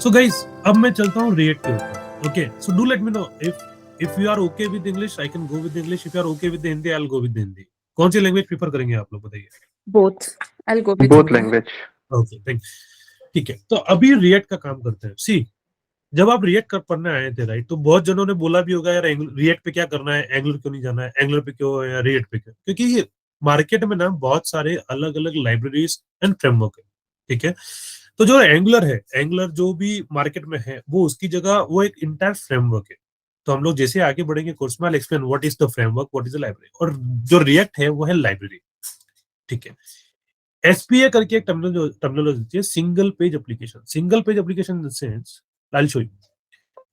So guys, अब मैं चलता हूँ रिएक्ट के ऊपर. Okay, so do let me know if you are okay with English, I can go with English. If you are okay with the Hindi, I'll go with the Hindi. कौन सी language prefer करेंगे आप लोग, बताइए. Both. I'll go with both Hindi. language. Okay, ठीक है. तो अभी react का काम करते हैं. सी, जब आप रिएक्ट कर पढ़ने आए थे, राइट, तो बहुत जनों ने बोला भी होगा यार रिएक्ट पे क्या करना है, एंगुलर क्यों नहीं जाना है, एंगुलर पे क्यों या रिएक्ट पे क्यों, क्योंकि मार्केट में ना बहुत सारे अलग अलग लाइब्रेरीज एंड फ्रेमवर्क है. ठीक है. तो जो एंगुलर है, एंगुलर जो भी मार्केट में है, वो उसकी जगह वो एक इंटायर फ्रेमवर्क है. तो हम लोग जैसे आगे बढ़ेंगे कोर्स में, I explain what is the framework, what is the library, और जो रिएक्ट है वो है लाइब्रेरी. ठीक है. एसपीए करके एक टर्मिनोलॉजी है, single page application. Single page application in the sense, I will show you.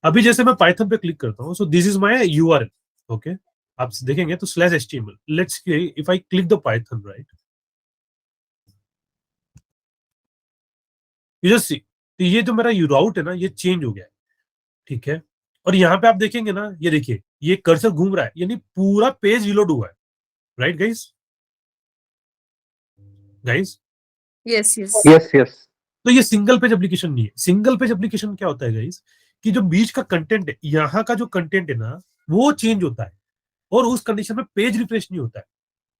अभी जैसे मैं पाइथन पे क्लिक करता हूँ, so this is my URL. Okay, आप देखेंगे तो /html. Let's if I click the Python, right, you just see, तो ये जो मेरा राउट है ना, ये चेंज हो गया है. ठीक है. और यहाँ पे आप देखेंगे ना, ये देखिए, ये कर्सर घूम रहा है, यानी पूरा पेज रिलोड हुआ है. Right guys? Guys, Yes, yes. Yes. तो ये सिंगल पेज एप्लीकेशन नहीं है. सिंगल पेज एप्लीकेशन क्या होता है गाइस, कि जो बीच का कंटेंट है, यहाँ का जो कंटेंट है ना, वो चेंज होता है, और उस कंडीशन में पेज रिफ्रेश नहीं होता है.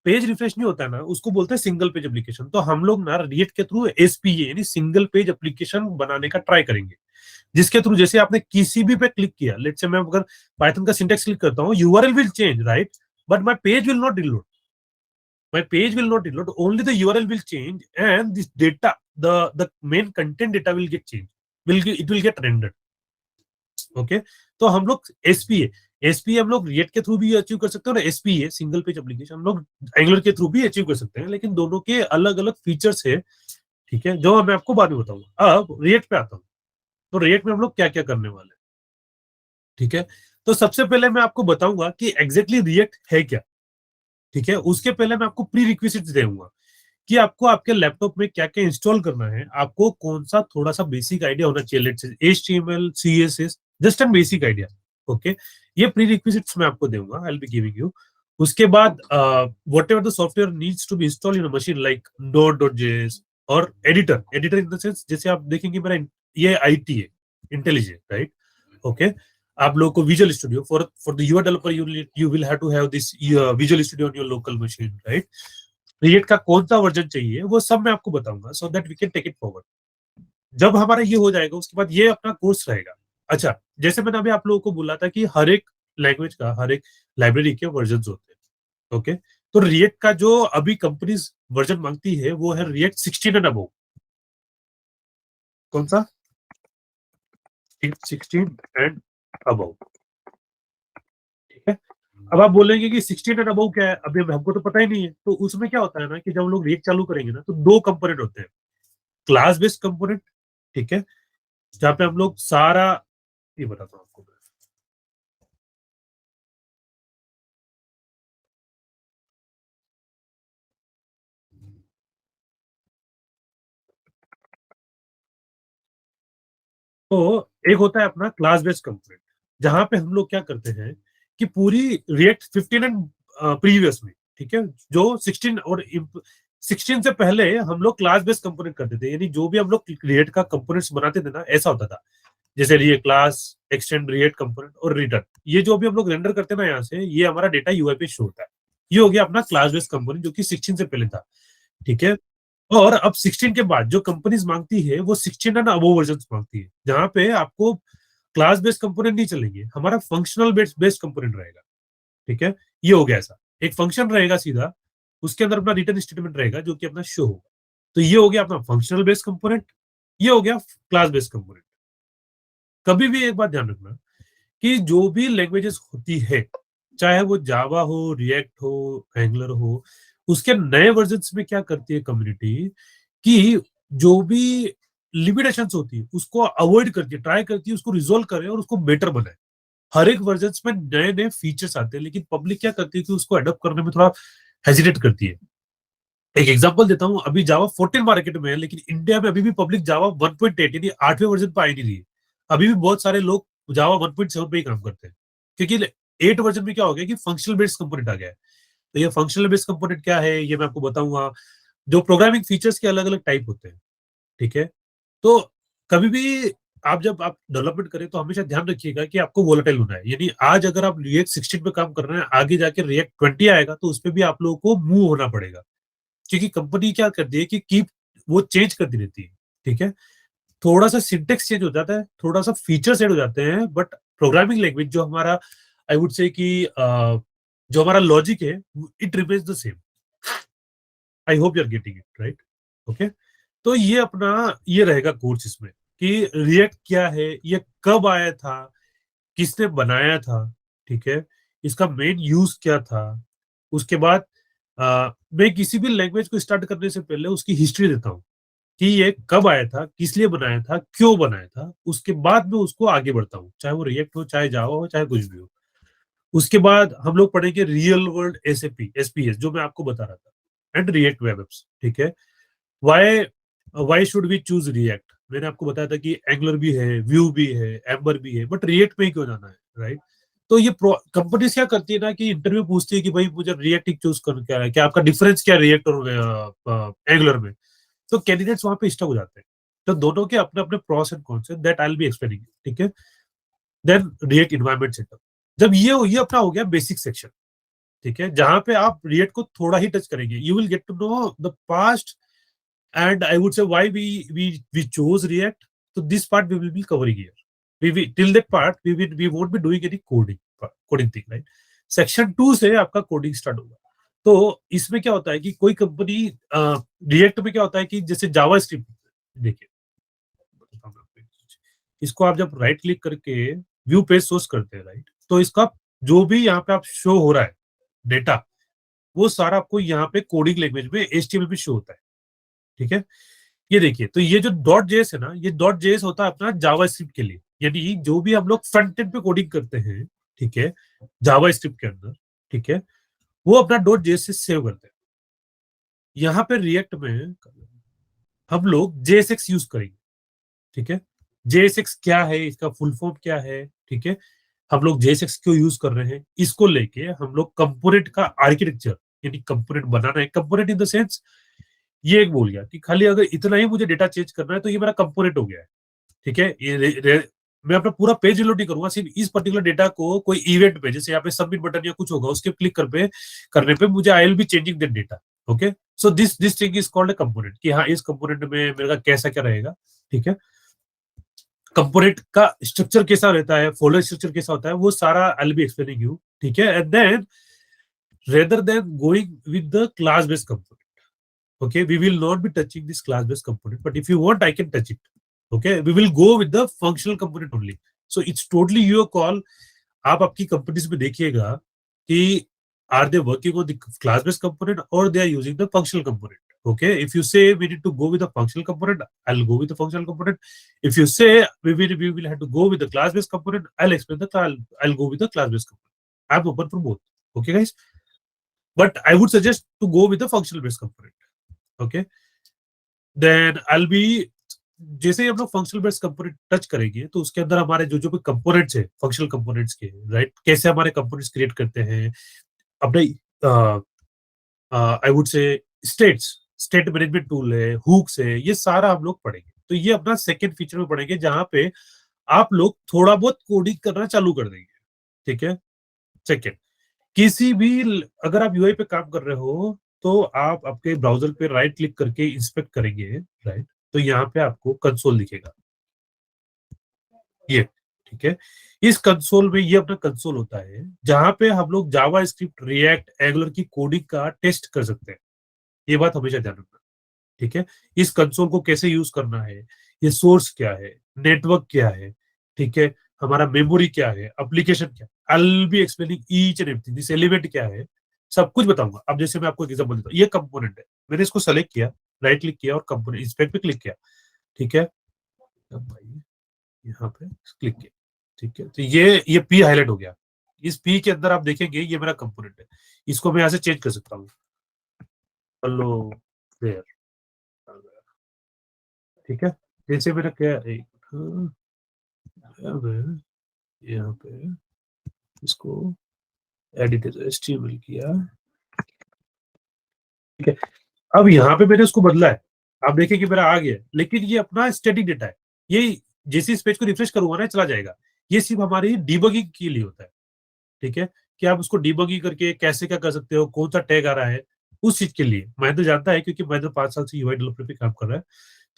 पेज रिफ्रेश नहीं होता है ना, उसको बोलते हैं सिंगल पेज एप्लीकेशन. तो हम लोग ना रिएक्ट के थ्रू एसपीए यानी सिंगल पेज एप्लीकेशन बनाने का ट्राई करेंगे, जिसके थ्रू जैसे आपने किसी भी पे क्लिक किया, लेट्स से मैं अगर पाइथन का सिंटैक्स क्लिक करता हूं, URL will change, right, but my page will not reload. My page will not reload, only the URL will change, and this data, the main content data will get changed, it will get rendered. Okay, तो हम लोग SPA हम लोग react के through भी achieve कर सकते हैं, और एसपीए सिंगल पेज एप्लीकेशन हम लोग एंगुलर के थ्रू भी अचीव कर सकते हैं, लेकिन दोनों के अलग अलग फीचर्स है. ठीक है, जो मैं आपको बाद में बताऊंगा. अब रिएक्ट पे आता हूँ. तो रिएक्ट में हम लोग क्या क्या करने वाले हैं. ठीक है. तो सबसे पहले मैं आपको बताऊंगा कि एग्जैक्टली रिएक्ट है क्या. ठीक है. उसके पहले मैं आपको प्री रिक्विजिट्स दूंगा कि आपको आपके लैपटॉप में क्या क्या इंस्टॉल करना है, आपको कौन सा थोड़ा सा बेसिक आइडिया होना चाहिए. लेट्स से HTML, CSS, just an basic idea. Okay, ये प्री रिक्विजिट्स मैं आपको दूंगा, I will be giving you. उसके बाद whatever the software needs to be installed in a machine like node.js और एडिटर इन द सेंस, जैसे आप देखेंगे मेरा ये आईटी है, इंटेलिजेंट, राइट. ओके, आप लोगों को Visual Studio for the UI developer you will have to have this Visual Studio on your local machine, right. React का कौन सा वर्जन चाहिए वो सब मैं आपको बताऊंगा, so that we can take it forward. जब हमारा ये हो जाएगा, उसके बाद ये अपना कोर्स रहेगा. अच्छा, जैसे मैंने अभी आप लोगों को बोला था कि हर एक लैंग्वेज का, हर एक लाइब्रेरी के वर्जन होते हैं. ओके, तो रिएक्ट का जो अभी कंपनीज वर्जन मांगती है वो है रिएक्ट 16 एंड अबव. कौन सा? 16 एंड अबव. ठीक है. अब आप बोलेंगे कि 16 एंड अबव क्या है, अभी हमको तो पता ही नहीं है. तो उसमें क्या होता है ना, कि जब हम लोग रिएक्ट चालू करेंगे ना, तो दो कंपोनेंट होते हैं. क्लास बेस्ड कंपोनेंट, ठीक है, जहां पे हम लोग सारा, ये बताता हूँ आपको. तो एक होता है अपना क्लास बेस्ड कंपोनेंट, जहां पे हम लोग क्या करते हैं कि पूरी रिएक्ट 15 एंड प्रीवियस में, ठीक है, जो 16 और 16 से पहले हम लोग क्लास बेस्ड कंपोनेंट करते थे, यानी जो भी हम लोग रिएक्ट का कंपोनेंट्स बनाते थे ना, ऐसा होता था. जैसे ये क्लास, एक्सटेंड, रिएक्ट कंपोनेंट और रिटर्न, ये जो भी हम लोग रेंडर करते हैं ना, यहाँ से ये हमारा डेटा यूआई पे शो होता है. ये हो गया अपना क्लास बेस्ड कंपोनेंट, जो कि 16 से पहले था. ठीक है. और अब 16 के बाद जो कंपनीज मांगती है वो 16 एंड अबव वर्जन मांगती है, जहां पे आपको क्लास बेस्ड कंपोनेंट नहीं चलेंगे, हमारा फंक्शनल बेस्ड कंपोनेंट रहेगा. ठीक है. ये हो गया ऐसा, एक फंक्शन रहेगा सीधा, उसके अंदर अपना रिटर्न स्टेटमेंट रहेगा जो कि अपना शो होगा. तो ये हो गया अपना फंक्शनल बेस्ड कंपोनेंट, ये हो गया क्लास बेस्ड कंपोनेंट. कभी भी एक बात ध्यान रखना कि जो भी लैंग्वेजेस होती है, चाहे वो जावा हो, रिएक्ट हो, एंगुलर हो, उसके नए वर्जन्स में क्या करती है कम्युनिटी, कि जो भी लिमिटेशंस होती है उसको अवॉइड करती है, ट्राई करती है उसको रिजोल्व करे और उसको बेटर बनाए. हर एक वर्जन्स में नए नए फीचर्स आते हैं, लेकिन पब्लिक क्या करती है कि उसको अडॉप्ट करने में थोड़ा हेजिटेट करती है. एक एग्जांपल देता हूं, अभी जावा 14 मार्केट में है, लेकिन इंडिया में अभी भी पब्लिक जावा 1.8 यानी 8वें वर्जन पर आई नहीं रही है. अभी भी बहुत सारे लोग जावा 1.7 पे ही काम करते हैं, क्योंकि 8 वर्जन में क्या हो गया कि फंक्शनल बेस्ड कंपोनेंट आ गया है. तो ये फंक्शनल बेस्ड कंपोनेंट क्या है, ये मैं आपको बताऊंगा. जो प्रोग्रामिंग फीचर्स के अलग अलग टाइप होते हैं. ठीक है. तो कभी भी आप जब आप डेवलपमेंट करें तो हमेशा ध्यान रखिएगा कि आपको वोलेटाइल होना है, यानी आज अगर आप रिएक्ट 16 पे काम कर रहे हैं, आगे जाके रिएक्ट 20 आएगा तो उसपे भी आप लोगों को मूव होना पड़ेगा, क्योंकि कंपनी क्या करती है कि कीप वो चेंज करती रहती है, ठीक है। थोड़ा सा सिंटेक्स चेंज हो जाता है, थोड़ा सा फीचर्स ऐड हो जाते हैं, बट प्रोग्रामिंग लैंग्वेज जो हमारा, आई वुड से कि जो हमारा लॉजिक है, it remains the same. I hope you are getting it right. Okay, तो ये अपना ये रहेगा कोर्स इसमें, कि रिएक्ट क्या है, ये कब आया था, किसने बनाया था, ठीक है, इसका मेन यूज क्या था। उसके बाद मैं किसी भी लैंग्वेज को स्टार्ट करने से पहले उसकी हिस्ट्री देता हूँ कि ये कब आया था, किस लिए बनाया था, क्यों बनाया था। उसके बाद मैं उसको आगे बढ़ता हूँ, चाहे वो रिएक्ट हो, चाहे जावा हो, चाहे कुछ भी हो। उसके बाद हम लोग पढ़ेंगे रियल वर्ल्ड एसएपी एसपीएस, जो मैं आपको बता रहा था, एंड रिएक्ट वेब एप्स, ठीक है। Why why should we choose React, मैंने आपको बताया था कि एंगुलर भी है, व्यू भी है, एम्बर भी है, बट रिएक्ट में ही क्यों जाना है, राइट। तो ये कंपनीज क्या करती है ना, कि इंटरव्यू पूछती है कि भाई मुझे रिएक्ट चूज कर, क्या है, क्या आपका डिफरेंस क्या है रिएक्ट और एंगुलर में। तो कैंडिडेट्स वहां पे स्टक हो जाते हैं। तो दोनों के अपने अपने pros and cons that I will be explaining, ठीक है। देन रिएक्ट इन्वायरमेंट सेटअप, जब ये अपना हो गया बेसिक सेक्शन, ठीक है, जहां पे आप रिएक्ट को थोड़ा ही टच करेंगे, you will get to know the past, and I would say why we chose React. So this part we will be covering here. We till that part we won't be doing any coding thing, right? Section 2 से आपका coding start होगा। तो इसमें क्या होता है कि कोई कंपनी रिएक्ट में क्या होता है कि जैसे जावा स्क्रिप्ट, देखिए इसको आप जब राइट क्लिक करके व्यू पेज सोर्स करते हैं, राइट, तो इसका जो भी यहाँ पे आप शो हो रहा है डेटा, वो सारा आपको यहाँ पे कोडिंग लैंग्वेज में एचटीएमएल में शो होता है, ठीक है। ये देखिए, तो ये जो डॉट जेएस है ना, ये डॉट जेएस होता है अपना जावा स्क्रिप्ट के लिए, यानी जो भी हम लोग फ्रंट एंड पे कोडिंग करते हैं, ठीक है, जावा स्क्रिप्ट के अंदर, ठीक है, वो अपना डॉट जेएस से सेव करते हैं। यहाँ पे रिएक्ट में हम लोग जेएसएक्स यूज करेंगे, ठीक है। जेएसएक्स क्या है, इसका फुल फॉर्म क्या है, ठीक है, हम लोग जेएसएक्स क्यों यूज कर रहे हैं, इसको लेके हम लोग कंपोनेंट का आर्किटेक्चर, यानी कंपोनेंट बनाना है, कंपोनेंट इन द सेंस, ये एक बोल गया कि खाली अगर इतना ही मुझे डेटा चेंज करना है तो ये मेरा कंपोनेंट हो गया है, ठीक है। मैं अपना पूरा पेज रिलोड नहीं करूंगा, सिर्फ इस पर्टिकुलर डेटा को कोई इवेंट पे, जैसे यहाँ पे सबमिट बटन या कुछ होगा, उसके क्लिक करने पे मुझे आई will be changing that data. Okay, so this thing is called a component, कि हाँ इस कंपोनेंट में मेरा कैसा क्या रहेगा, ठीक है। कंपोनेंट का स्ट्रक्चर कैसा रहता है, फोल्डर स्ट्रक्चर कैसा होता है, वो सारा I will be explaining you, ठीक है। And then rather than going with the class based component, okay, we will not be touching this class based component, but if you want I can touch it. Okay, we will go with the functional component only, so it's totally your call. आप आपकी companies में देखिएगा कि are they working on the class based component or they are using the functional component. Okay, if you say we need to go with the functional component, I'll go with the functional component. If you say we will have to go with the class based component, I'll explain I'll go with the class based component. I'm open for both. Okay guys, but I would suggest to go with the functional based component. Okay, then I be, जैसे ही हम लोग functional based component touch करेंगे तो उसके अंदर हमारे जो जो भी कंपोनेंट्स है फंक्शनल कंपोनेंट्स के, राइट, कैसे हमारे कंपोनेंट्स क्रिएट करते हैं अपने, आई वुड से स्टेट्स, स्टेट मैनेजमेंट टूल है, हुक्स है, ये सारा हम लोग पढ़ेंगे। तो ये अपना सेकंड फीचर में पढ़ेंगे, जहां पे आप लोग थोड़ा बहुत कोडिंग करना चालू कर देंगे, ठीक है। सेकंड, किसी भी अगर आप यूआई पे काम कर रहे हो तो आप आपके ब्राउजर पे राइट क्लिक करके इंस्पेक्ट करेंगे, राइट, तो यहाँ पे आपको कंसोल दिखेगा, ये, ठीक है। इस कंसोल में ये अपना कंसोल होता है जहां पे हम लोग जावा स्क्रिप्ट, रिएक्ट, एंगुलर की कोडिंग का टेस्ट कर सकते हैं। ये बात हमेशा ध्यान रखना, ठीक है। इस कंसोल को कैसे यूज करना है, ये सोर्स क्या है, नेटवर्क क्या है, ठीक है, हमारा मेमोरी क्या है, एप्लीकेशन क्या है, आई will be explaining each and everything, this element क्या है, सब कुछ बताऊंगा। अब जैसे मैं आपको एक एग्जांपल देता हूँ, ये कंपोनेंट है, मैंने इसको सेलेक्ट किया, राइट क्लिक किया और कंपोनेंट इंस्पेक्ट पे क्लिक किया, ठीक है। अब भाई यहाँ पे क्लिक किया, ठीक है, तो ये पी हाईलाइट हो गया। इस पी के अंदर आप देखेंगे ये मेरा कंपोनेंट है, इसको मैं यहाँ से चेंज कर सकता हूँ, हेलो देयर, ठीक है। जैसे मैंने क्या एक यहाँ पे इसको एडिट एचटीएमएल किया, ठीक है। अब यहाँ पे मैंने उसको बदला है, आप देखें कि मेरा आ गया, लेकिन ये अपना स्टैटिक डेटा है, ये जैसे इस पेज को रिफ्रेश करूंगा ना चला जाएगा। ये सिर्फ हमारी डिबगिंग के लिए होता है, ठीक है, कि आप उसको डिबगिंग करके कैसे क्या कर सकते हो, कौन सा टैग आ रहा है, उस चीज के लिए महेंद्र जानता है, क्योंकि महेंद्र 5 साल से यूआई डेवलपर पे काम कर रहा है,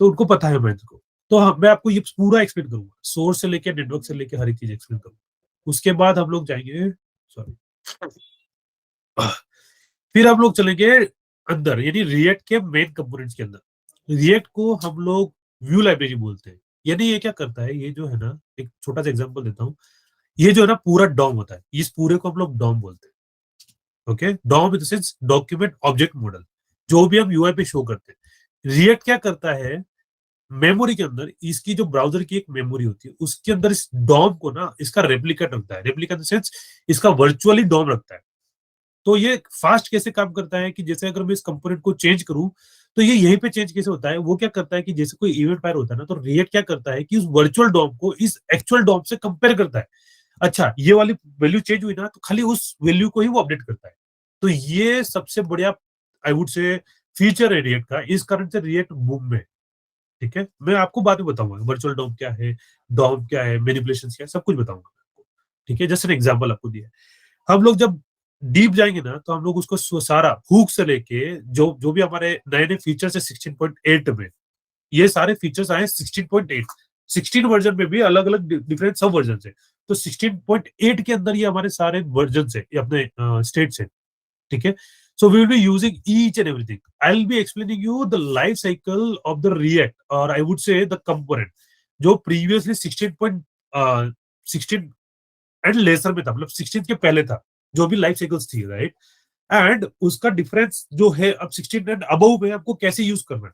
तो उनको पता है महेंद्र को। तो मैं आपको ये पूरा एक्सप्लेन करूंगा, सोर्स से लेके नेटवर्क से लेके हर एक चीज एक्सप्लेन करूंगा। उसके बाद हम लोग जाएंगे, सॉरी, फिर हम लोग चलेंगे अंदर, यानी रिएक्ट के मेन कंपोनेंट्स के अंदर। रिएक्ट को हम लोग व्यू लाइब्रेरी बोलते हैं। यानी ये क्या करता है, ये जो है ना, एक छोटा सा एग्जांपल देता हूँ, ये जो है ना पूरा डॉम होता है, इस पूरे को हम लोग डॉम बोलते हैं। Okay, DOM in the sense document object model, जो भी हम यूआई पे शो करते हैं। रिएक्ट क्या करता है, मेमोरी के अंदर इसकी जो ब्राउजर की एक मेमोरी होती है, उसके अंदर इस डॉम को ना इसका रेप्लिकेट रखता है। रेप्लिकेट इन द सेंस इसका वर्चुअली डॉम रखता है। तो ये फास्ट कैसे काम करता है कि जैसे अगर मैं इस कंपोनेंट को चेंज करूं, तो ये यहीं पे चेंज कैसे होता है, वो क्या करता है कि जैसे कोई इवेंट फायर होता है ना, तो रिएक्ट क्या करता है कि उस वर्चुअल डॉम को इस एक्चुअल डॉम से कंपेयर करता है। अच्छा, ये वाली वैल्यू चेंज हुई ना, तो खाली उस वैल्यू को ही वो अपडेट करता है। तो ये सबसे बढ़िया आई वुड से फीचर है रिएक्ट का, इस कारण से रिएक्ट बूम में है। ठीक है, मैं आपको बाद में बताऊंगा वर्चुअल डॉम क्या है, डॉम क्या है, मैनिपुलेशन क्या है, सब कुछ बताऊंगा आपको। ठीक है, जस्ट एन एग्जांपल आपको दिया है। हम लोग जब डीप जाएंगे ना, तो हम लोग उसको सारा हुक से लेके जो जो भी हमारे नए नए फीचर्स है 16.8 में, ये सारे फीचर्स आए 16.8। 16 वर्जन में भी अलग अलग डिफरेंट सब वर्जन है। तो 16.8 के अंदर ये हमारे सारे वर्जन है, ये अपने स्टेट्स है। ठीक है, so we will be using each and everything. I'll be explaining you the life cycle of the React, or I would say the component, जो previously 16 एंड लेसर में था, मतलब 16 के पहले था, जो भी लाइफ साइकिल्स थी, राइट। एंड उसका डिफरेंस जो है अब 16 एंड अबव में आपको कैसे यूज करना है।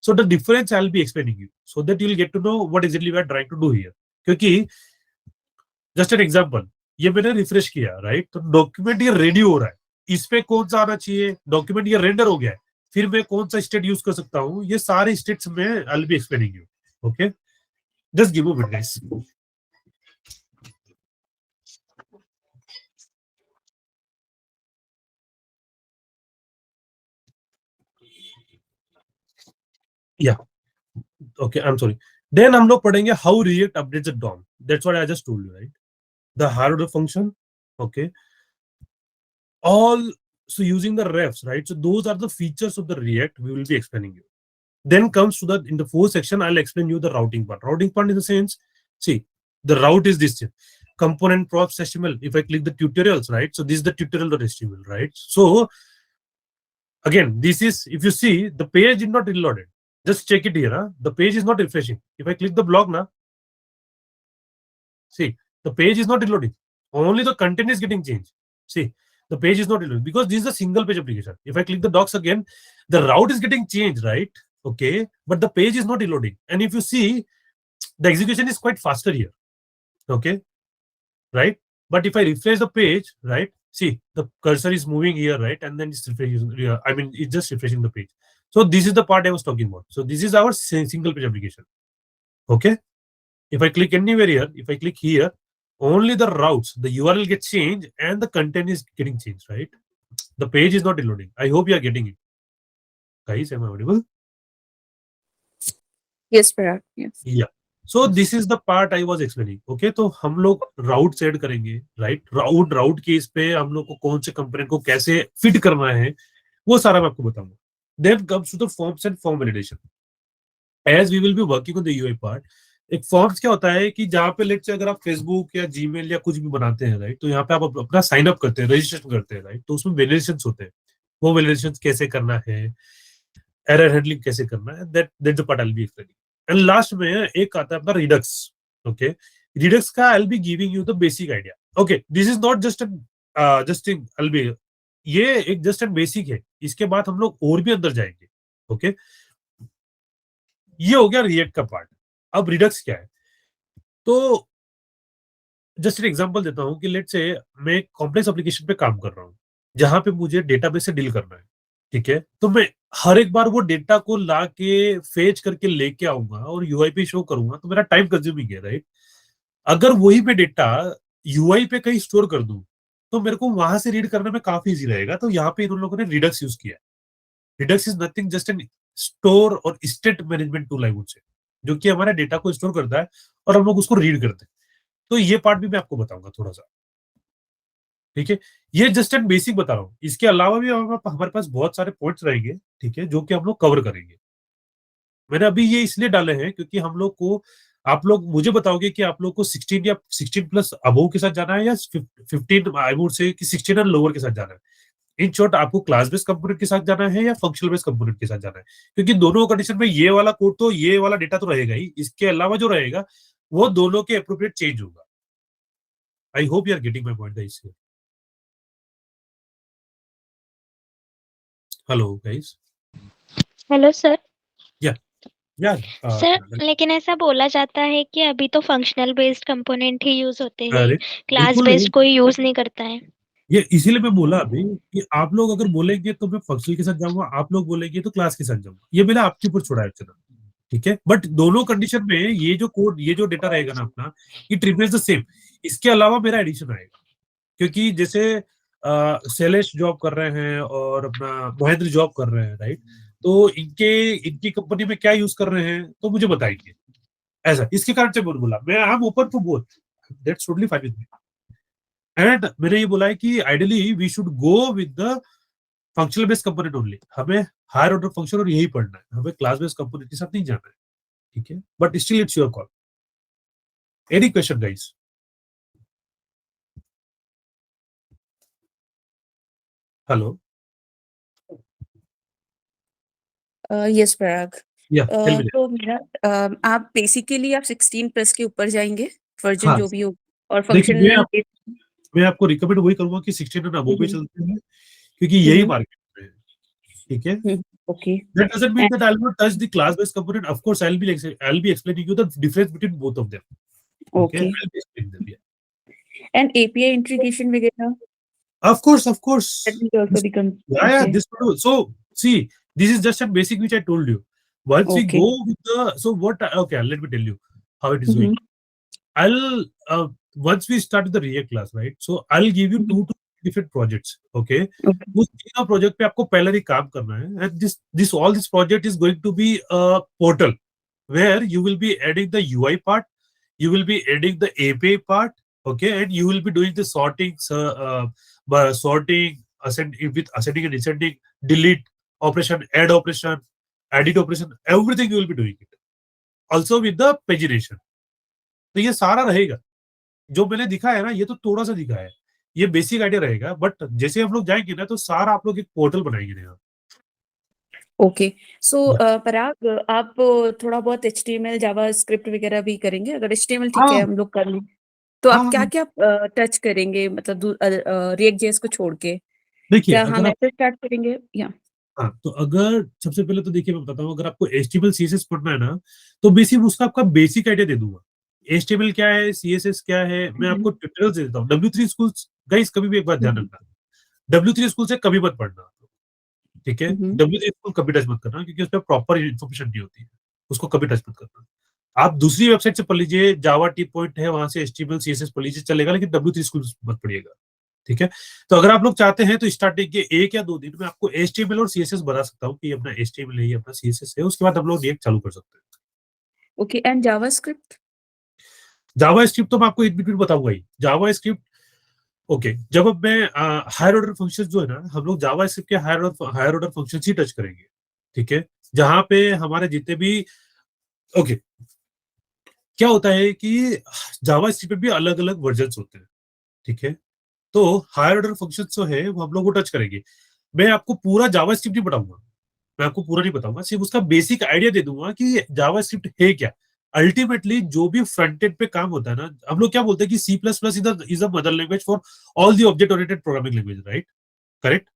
So the difference I will be explaining you, so that you will get to know what exactly we are trying to do here. क्योंकि जस्ट एन एग्जांपल, ये मैंने रिफ्रेश किया, राइट, तो डॉक्यूमेंट ये रेडी हो रहा है, इस पे कौन सा आना चाहिए, डॉक्यूमेंट ये रेंडर हो गया है, फिर मैं कौन सा स्टेट यूज कर सकता हूँ, ये सारे स्टेट्स में I will be explaining you. Okay, just give a minute guys. Yeah okay, I am sorry. Then हम लोग पढ़ेंगे how React updates the DOM, that's what I just told you, right. The hardware function, okay, all, so using the refs, right, so those are the features of the React we will be explaining you. Then comes to the, in the fourth section I'll explain you the routing part. Routing part in the sense, see, the route is this thing, component props HTML. If I click the tutorials, right, so this is the tutorial.html, right. So again, this is, if you see, the page is not reloaded. Just check it here, huh? The page is not refreshing. If I click the blog now, see, the page is not reloading. Only the content is getting changed. See, the page is not reloading because this is a single page application. If I click the docs again, the route is getting changed, right? Okay, but the page is not reloading. And if you see, the execution is quite faster here. Okay, right? But if I refresh the page, right? See, the cursor is moving here, right? And then it's refreshing. I mean, it's just refreshing the page. So this is the part I was talking about. So this is our single page application. Okay. If I click anywhere here, if I click here, only the routes, the URL gets changed and the content is getting changed, right? The page is not reloading. I hope you are getting it. Guys, am I audible? Yes, Parag. Yes. Yeah. So this is the part I was explaining. Okay, तो हम लोग राउट set करेंगे, right. राउट के इस पे हम लोग को कौन से कंपोनेंट को कैसे फिट करना है, वो सारा मैं आपको बताऊंगा। Then comes to the forms and form validation. As we will be working on the UI part, एक फॉर्म्स क्या होता है कि जहाँ पे लेट से अगर आप फेसबुक या जीमेल या कुछ भी बनाते हैं, राइट, तो यहाँ पे आप अपना साइन अप करते हैं, रजिस्ट्रेशन करते हैं, राइट, तो उसमें वैलिडेशन होते हैं। वो वैलिडेशन कैसे करना है, एरर हैंडलिंग कैसे करना है, that the part I will be explaining. And last में एक आता है अपना रिडक्स। ओके, रिडक्स का आई will be giving you the basic idea. Okay, this is not just I will B, ये एक जस्ट एंड बेसिक है, इसके बाद हम लोग और भी अंदर जाएंगे। ओके, ये हो गया रिएक्ट का पार्ट। अब रिडक्स क्या है, तो जस्ट एक एग्जांपल देता हूं कि लेट से मैं एक कॉम्प्लेक्स एप्लीकेशन पे काम कर रहा हूं, जहां पे मुझे डेटाबेस से डील करना है। ठीक है, तो मैं हर एक बार वो डेटा को ला के फेच करके लेके आऊंगा और यूआई पे शो करूंगा, तो मेरा टाइम कंज्यूमिंग है, राइट। अगर वही मैं डेटा यूआई पे कहीं स्टोर कर दूं, तो मेरे को वहां से रीड करने में काफी इजी रहेगा। तो यहाँ पे इन लोगों ने रिडक्स यूज किया है। Redux is nothing just an store और state management tool, I would say. जो कि हमारे डेटा को स्टोर करता है और हम लोग उसको रीड करते हैं। तो ये पार्ट भी मैं आपको बताऊंगा थोड़ा सा, ठीक है। ये जस्ट एंड बेसिक बता रहा हूँ, इसके अलावा भी हमारे पास बहुत सारे पॉइंट्स रहेंगे, ठीक है, जो कि हम लोग कवर करेंगे। मैंने अभी ये इसलिए डाले हैं क्योंकि हम लोग को, आप लोग मुझे बताओगे कि आप लोग को 16 या 16 प्लस अबोव के साथ जाना है या 15 आई वुड से कि 16 और लोअर के साथ जाना है। इन शॉर्ट, आपको क्लास बेस्ड कंपोनेंट के साथ जाना है या फंक्शनल बेस्ड कंपोनेंट के साथ जाना है, क्योंकि दोनों कंडीशन में ये वाला कोड तो ये वाला डेटा तो रहेगा ही, इसके अलावा जो रहेगा वो दोनों के अप्रोप्रिएट चेंज होगा। I hope you are getting my point guys. Hello guys. Hello sir. Yeah yeah sir लेकिन ऐसा बोला जाता है कि अभी तो फंक्शनल बेस्ड कंपोनेंट ही यूज होते हैं, अरे क्लास बिल्कुल नहीं, बेस्ड कोई यूज नहीं करता है। ये इसीलिए मैं बोला अभी कि आप लोग अगर बोलेंगे तो मैं फंक्शनल के साथ जाऊंगा, आप लोग बोलेंगे तो क्लास के साथ जाऊंगा, ये मेरा आपके ऊपर छोड़ा है चलो, ठीक है। बट दोनों कंडीशन में ये जो कोड, ये जो डेटा रहेगा ना अपना, इट रिमेन्स द सेम। इसके अलावा मेरा एडिशन आएगा, क्योंकि जैसे शैलेश जॉब कर रहे हैं और अपना महेंद्र जॉब कर रहे हैं, राइट, तो इनके इनकी कंपनी में क्या यूज कर रहे हैं तो मुझे बताएंगे। ऐसा इसके कारण से मैंने बोला मैं I am open for both, that's totally fine with me. And मैंने ये बोला है कि ideally we should go with the functional based component only, हमें हायर ऑर्डर फंक्शन और यही पढ़ना है, हमें क्लास बेस्ड कंपोनेंट के साथ नहीं जाना है, ठीक है। But still it's your call. Any question guys? Hello. Yes, Parag. या टेल मी। तो मेरा आप बेसिकली आप 16 प्लस के ऊपर जाएंगे, वर्जन हाँ जो भी हो, और देखिए, फंक्शनल। मैं आपको रिकमेंड वही करूंगा कि 16 एंड अबव पे हम्म, चलते हैं, क्योंकि यही मार्केट में है, ठीक है। Okay. That doesn't mean that I'll not touch the class-based component. Of course, I'll be explaining you the difference between both of them. Okay, okay. I'll be explaining them. Yeah. And API integration वगैरह, Of course. that will also become Yeah. okay. This will do. So see, this is just a basic which I told you. Once we Okay. go with the, so what? Okay, let me tell you how it is going. Mhm, I'll once we start with the React class, right? So I'll give you mhm, 2 to 3 different projects. Okay. okay. उस तीनों project पे आपको पहले ही काम करना है, and this all this project is going to be a portal where you will be adding the UI part, you will be adding the API part, okay, and you will be doing the sorting, sorting, ascending and descending, delete operation, add operation, edit operation, everything you will be doing it. Also with the pagination. तो ये सारा रहेगा, जो मैंने दिखा है ना, ये तो थोड़ा सा दिखा है, ये बेसिक आइडिया रहेगा, बट जैसे हम लोग जाएंगे ना तो सारा आप लोग एक पोर्टल बनाएंगे ना। ओके। सो पराग, आप थोड़ा बहुत HTML जावास्क्रिप्ट वगैरह भी करेंगे? अगर HTML ठीक हाँ है हम लोग कर लें, तो हाँ आप क्या हाँ। क्या टच करेंगे, मतलब रिएक्ट जेएस को छोड़ के? देखिए क्या अगर हम आप, ऐसे स्टार्ट करेंगे या? हाँ तो अगर सबसे पहले तो देखिए मैं बताता हूँ, अगर आपको HTML CSS पढ़ना है ना, तो बेसिक उसका आपका बेसिक आइडिया दे दूंगा। HTML क्या है, CSS क्या है, मैं आपको ट्यूटोरियल दे देता हूँ। W3 स्कूल गाइस, कभी भी एक बात ध्यान रखना, W3 स्कूल से कभी मत पढ़ना, ठीक है। W3 स्कूल कभी टच मत करना, क्योंकि उसमें प्रॉपर इन्फॉर्मेशन नहीं होती है, उसको कभी टच मत करना। आप दूसरी वेबसाइट से पढ़ लीजिए, जावा टी पॉइंट है, वहां से HTML CSS पढ़ लीजिए, चलेगा, लेकिन W3 स्कूल मत पढ़िएगा, ठीक है। तो अगर आप लोग चाहते हैं तो स्टार्टिंग के 1 या 2 दिन में आपको HTML और CSS बता सकता हूँ कि ये अपना HTML है, ये अपना CSS है, उसके बाद हम लोग रिएक्ट चालू कर सकते हैं। Okay. And JavaScript? Java script तो मैं आपको एक मिनट बताऊंगा ही। जावा स्क्रिप्ट, ओके, जब अब मैं हायर ऑर्डर फंक्शन जो है ना, हम लोग जावा स्क्रिप्ट के हायर ऑर्डर फंक्शन ही टच करेंगे, ठीक है। जहां पे हमारे जितने भी, ओके, क्या होता है कि जावा स्क्रिप्ट में भी अलग अलग वर्जन होते हैं, ठीक है। तो हायर ऑर्डर फंक्शन जो है वो हम लोग वो टच करेंगे। मैं आपको पूरा जावा स्क्रिप्ट नहीं बताऊंगा, मैं आपको पूरा नहीं बताऊंगा, सिर्फ उसका बेसिक आइडिया दे दूंगा कि जावा स्क्रिप्ट है क्या। अल्टीमेटली जो भी फ्रंट एंड पे काम होता है ना, हम लोग क्या बोलते हैं कि C++ is the mother language for all the object oriented programming language, right, correct.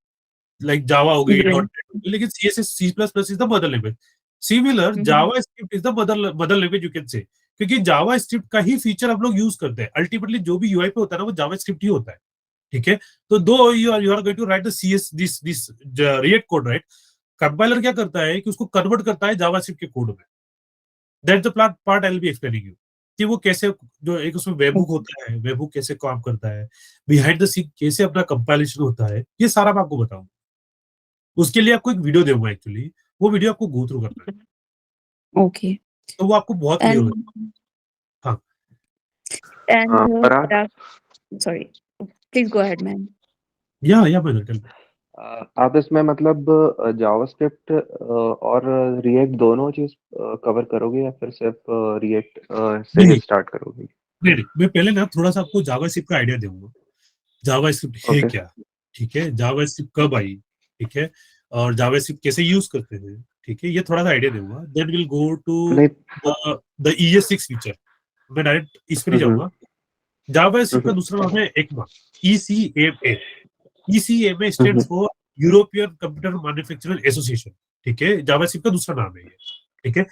Like Java हो गई, डॉट नेट हो गई, लेकिन C++ is the mother language. Similar JavaScript is the mother language you can say, क्योंकि जावा script का ही feature हम लोग use करते हैं। अल्टीमेटली जो भी यूआई पे होता है ना, वो जावा स्क्रिप्ट ही होता है, ठीक है। तो दो you are going to write the CS this React code, right, compiler क्या करता है कि उसको कन्वर्ट करता है जावास्क्रिप्ट के कोड में। That's the part I will be explaining you, कि वो कैसे, जो एक उसमें वेबहुक होता है, वेबहुक कैसे काम करता है, बिहाइंड द सीन कैसे अपना कंपाइलेशन होता है, ये सारा मैं आपको बताऊंगा। उसके लिए आपको एक वीडियो दूंगा एक्चुअली, वो वीडियो आपको गो थ्रू करना है। ओके। तो वो आपको बहुत क्लियर हो जाएगा। And हाँ and Parag, Parag, sorry, please go ahead, man. या मैं टेल आप इसमें मतलब जावास्क्रिप्ट और रिएक्ट दोनों चीज कवर करोगे या फिर सिर्फ रिएक्ट से नहीं ही नहीं स्टार्ट करोगे? नहीं, मैं पहले ना थोड़ा सा आपको जावास्क्रिप्ट का आइडिया दूंगा। जावास्क्रिप्ट है ओके। क्या, ठीक है, जावास्क्रिप्ट कब आई, ठीक है, और जावास्क्रिप्ट कैसे यूज करते हैं, ठीक है, ये थोड़ा सा आइडिया दूंगा। देन विल गो टू नहीं। The ES6 feature. मैं डायरेक्ट इस पर ही जाऊंगा। जावास्क्रिप्ट का दूसरा नाम है ECMA, ECMA। ECMA stands for European computer manufacturer association, ठीक है, जावास्क्रिप्ट का दूसरा नाम है ये, ठीक है।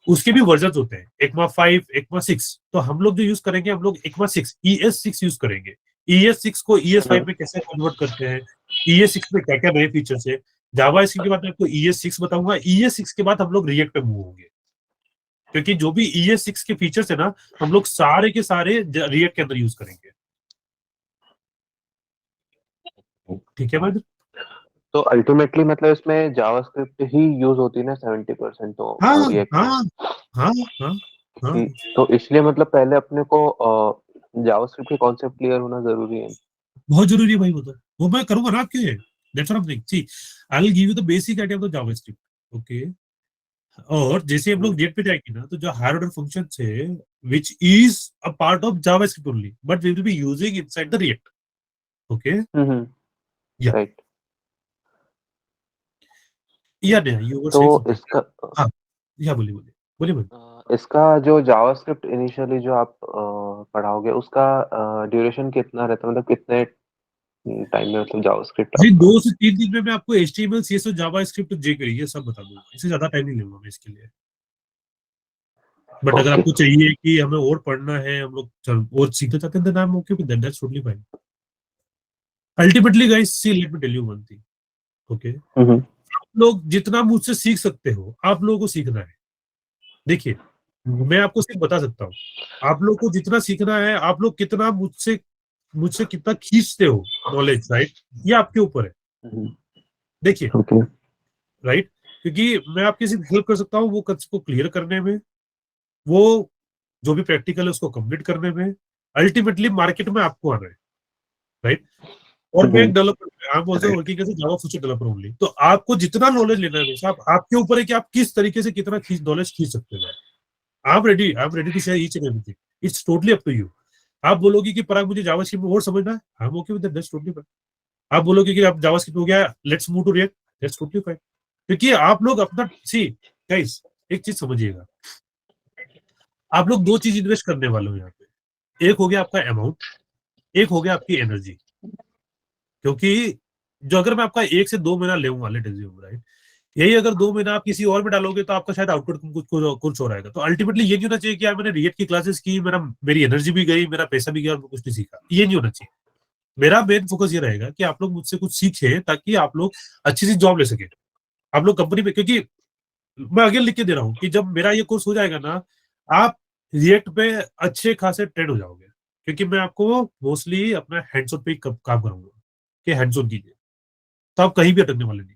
उसके भी वर्जन होते हैं, ECMA 5, ECMA 6। तो हम लोग जो यूज करेंगे, हम लोग ECMA 6, ES6 यूज करेंगे। ES6 को ES5 में कैसे कन्वर्ट करते हैं, ES6 में क्या क्या नए फीचर्स है, जावास्क्रिप्ट के बाद मैं आपको ES6 बताऊंगा। ES6 के बाद हम लोग रिएक्ट पे मूव होंगे, क्योंकि जो भी ES6 के फीचर्स है ना, हम लोग सारे के सारे रिएक्ट के अंदर यूज करेंगे, ठीक है भाई। तो अल्टीमेटली मतलब इसमें जावास्क्रिप्ट ही यूज होती है ना 70%, तो हाँ रिएक्ट में। हाँ हाँ हाँ हाँ तो इसलिए मतलब पहले अपने को जावास्क्रिप्ट के कॉन्सेप्ट क्लियर होना जरूरी है। बहुत जरूरी है भाई, वो मैं करूंगा ना आपके लिए। That's what I am saying. See, I will give you the basic idea of the JavaScript, okay. और जैसे हम लोग हम्म, गेट पे जाएंगे ना, तो जो हायर ऑर्डर फंक्शन है which is a part of JavaScript only, but we will be using inside the React, okay. Yeah right. You were तो सेइंग समथिंग। इसका हाँ, या बोलिए बोलिए बोलिए बोलिए। इसका जो जावास्क्रिप्ट इनिशियली जो आप पढ़ाओगे उसका ड्यूरेशन कितना रहता है, मतलब कितने टाइम में मतलब जावास्क्रिप्ट जी, आप 2 से 3 दिन में मैं आपको HTML CSS जावास्क्रिप्ट jQuery ये सब बता दूंगा। इससे ज्यादा टाइम नहीं लूंगा मैं इसके लिए। बट अगर ओके। आपको चाहिए कि हमें और पढ़ना है, हम लोग और सीखना चाहते हैं, then I am okay with that, that's totally fine. Ultimately guys, see let me tell you one thing, okay. Hmm आप लोग जितना मुझसे सीख सकते हो, आप लोगों को सीखना है। देखिए, मैं आपको सिर्फ बता सकता हूँ, आप लोग को जितना सीखना है, आप लोग कितना मुझसे मुझसे कितना खींचते हो नॉलेज, राइट, ये आपके ऊपर है। देखिए, ओके। राइट, क्योंकि मैं आपकी सिर्फ हेल्प कर सकता हूँ वो कंसेप्ट को क्लियर करने में, वो जो भी प्रैक्टिकल है उसको कंप्लीट करने में। अल्टीमेटली मार्केट में आपको आना है, राइट। और मैं एक developer, I am also right. Working as a Java full stack developer only. तो आपको जितना नॉलेज लेना है मेरे से, आपके ऊपर है कि आप किस तरीके से कितना नॉलेज खींच सकते हो। I am ready to share each and everything. It's totally up to you. आप बोलोगे कि पराग मुझे जावास्क्रिप्ट में और समझना है, I am okay with that, that's totally fine. आप बोलोगे कि आप जावास्क्रिप्ट हो गया, let's move to React, that's totally fine. क्योंकि आप लोग अपना, सी गाइस, एक चीज समझिएगा, आप लोग दो चीज इन्वेस्ट करने वाले हो यहाँ पे। एक हो गया आपका अमाउंट, एक हो गया आपकी एनर्जी। क्योंकि जो अगर मैं आपका 1 से 2 महीना लेऊंगा, लेट अज्यूम, राइट, यही अगर 2 महीना आप किसी और में डालोगे तो आपका शायद आउटपुट कुछ हो रहेगा। तो अल्टीमेटली ये नहीं होना चाहिए कि यार मैंने रिएक्ट की क्लासेस की, मेरी एनर्जी भी गई, मेरा पैसा भी गया और मैं कुछ नहीं सीखा। ये नहीं होना चाहिए। मेरा मेन फोकस ये रहेगा कि आप लोग मुझसे कुछ सीखे, ताकि आप लोग अच्छी सी जॉब ले सके। आप लोग कंपनी में, क्योंकि मैं आगे लिख के दे रहा हूँ कि जब मेरा ये कोर्स हो जाएगा ना, आप रिएक्ट पे अच्छे खासे ट्रेंड हो जाओगे। क्योंकि मैं आपको मोस्टली अपना हैंड्स ऑन पे काम करूंगा कि हैंड्स ऑन कीजिए, तो आप कहीं भी अटकने वाले नहीं।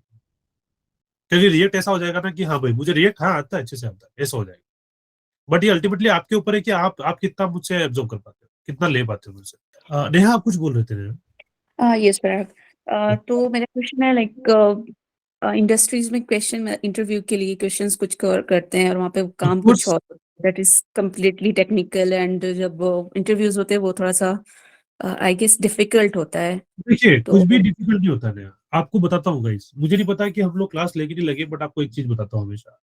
क्योंकि रिएक्ट ऐसा हो जाएगा ना कि हाँ भाई मुझे रिएक्ट हाँ आता है, अच्छे से आता है, ऐसा हो जाएगा। बट ये अल्टीमेटली आपके ऊपर है कि आप कितना मुझसे एब्जॉर्व कर पाते हो, कितना ले पाते हो मुझसे। नेहा, आप कुछ बोल रहे थे नेहा? यस पराग, तो मेरा क्वेश्चन है लाइक इंडस्ट्रीज में क्वेश्चन इंटरव्यू के लिए क्वेश्चंस कुछ करते हैं और वहाँ पे ऑफ काम कुछ कोर्स। और, that is completely technical, and जब इंटरव्यूज होते हैं वो थोड़ा सा आई गेस डिफिकल्ट होता है। देखिए, कुछ तो भी डिफिकल्ट नहीं होता नेहा, आपको बताता हूँ गाइस। मुझे नहीं पता कि हम लोग क्लास लेके नहीं लगे, बट आपको एक चीज बताता हूँ हमेशा।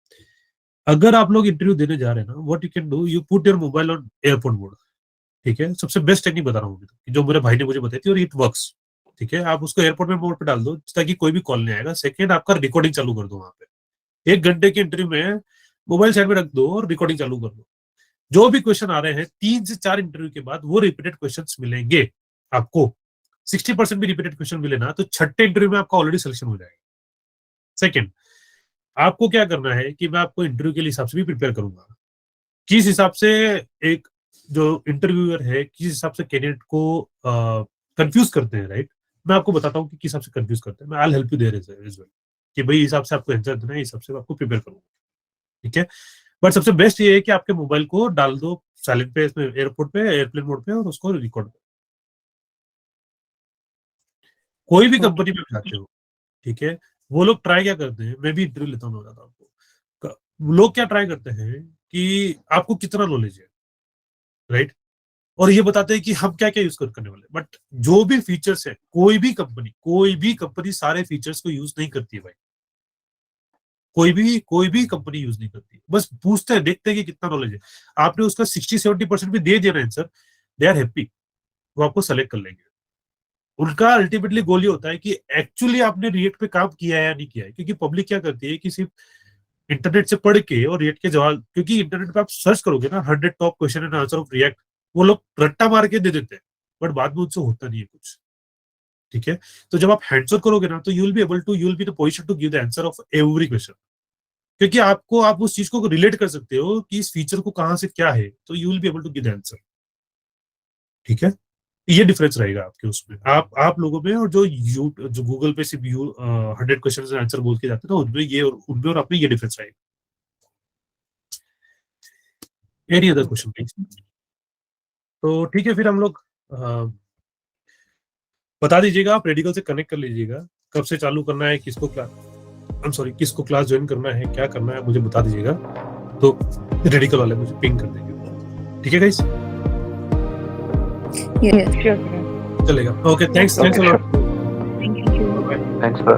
अगर आप लोग इंटरव्यू देने जा रहे हैं ना, what you can do, you put your mobile on airport mode, ठीक है। सबसे बेस्ट टेक्निक बता रहा हूँ अभी तक, जो मेरे भाई ने मुझे बताई थी, और इट वर्क्स, ठीक है। आप उसको एयरपोर्ट में मोड पे डाल दो, ताकि कोई भी कॉल नहीं आएगा। सेकंड, आपका रिकॉर्डिंग चालू कर दो वहां पे। 1 घंटे के इंटरव्यू में मोबाइल साइड में रख दो और रिकॉर्डिंग चालू कर दो। जो भी क्वेश्चन आ रहे हैं, 3 से 4 इंटरव्यू के बाद वो रिपीटेड क्वेश्चन मिलेंगे आपको। 60% भी रिपीटेड क्वेश्चन मिले ना, तो छठे इंटरव्यू में आपका ऑलरेडी सिलेक्शन हो जाएगा। सेकंड, आपको क्या करना है कि मैं आपको इंटरव्यू के हिसाब से भी प्रिपेयर करूंगा, किस हिसाब से एक जो इंटरव्यूअर है, किस हिसाब से कैंडिडेट को कंफ्यूज करते हैं, राइट। मैं आपको बताता हूँ कि किस हिसाब से कंफ्यूज करते हैं। मैं I help you there as well, कि भाई इस हिसाब से आपको आंसर देना है, इस हिसाब से आपको प्रिपेयर करूंगा, ठीक है। बट सबसे बेस्ट ये है कि आपके मोबाइल को डाल दो साइलेंट पे, इसमें एयरपोर्ट पे, एयरप्लेन मोड पे, और उसको रिकॉर्ड करो। कोई भी ओके कंपनी में जाते हो, ठीक है, वो लोग ट्राई क्या करते हैं, मैं भी इंटरव्यू लेता हूँ, मैं बताता हूँ आपको। लोग क्या ट्राई करते हैं कि आपको कितना नॉलेज है, राइट, और ये बताते हैं कि हम क्या क्या यूज करने वाले, बट जो भी फीचर्स है, कोई भी कंपनी सारे फीचर्स को यूज नहीं करती है भाई। कोई भी कंपनी यूज नहीं करती, बस पूछते हैं, देखते हैं कि कितना नॉलेज है। आपने उसका 60-70% भी दे दिया आंसर, दे आर हैप्पी, वो आपको सेलेक्ट कर लेंगे। उनका अल्टीमेटली गोल ये होता है कि एक्चुअली आपने रिएक्ट पे काम किया है या नहीं किया है, क्योंकि पब्लिक क्या करती है कि सिर्फ इंटरनेट से पढ़ के और रिएक्ट के जवाब, क्योंकि इंटरनेट पे आप सर्च करोगे ना 100 top question and answer of react, वो लोग रट्टा मार के दे देते हैं, बट बाद में उनसे होता नहीं है कुछ, ठीक है। तो जब आप हैंड्स ऑन करोगे ना, तो you will be in position to give the answer of every question, क्योंकि आप उस चीज को रिलेट कर सकते हो कि इस फीचर को कहां से क्या है, तो you will be able to give the answer, ठीक है। ये डिफरेंस रहेगा आपके उसमें, आप लोगों में, और जो गूगल पे सिर्फ 100 क्वेश्चन आंसर बोल के जाते हैं ना, उनमें और आपने ये डिफरेंस रहेगा। Any other question please? तो ठीक है, फिर हम लोग बता दीजिएगा, आप रेडिकल से कनेक्ट कर लीजिएगा, कब से चालू करना है, किसको क्लास ज्वाइन करना है, क्या करना है, मुझे बता दीजिएगा, तो रेडिकल वाले मुझे पिंग कर देंगे, ठीक है गाइस? यस श्योर चलेगा, okay, thanks a lot, thank you thanks for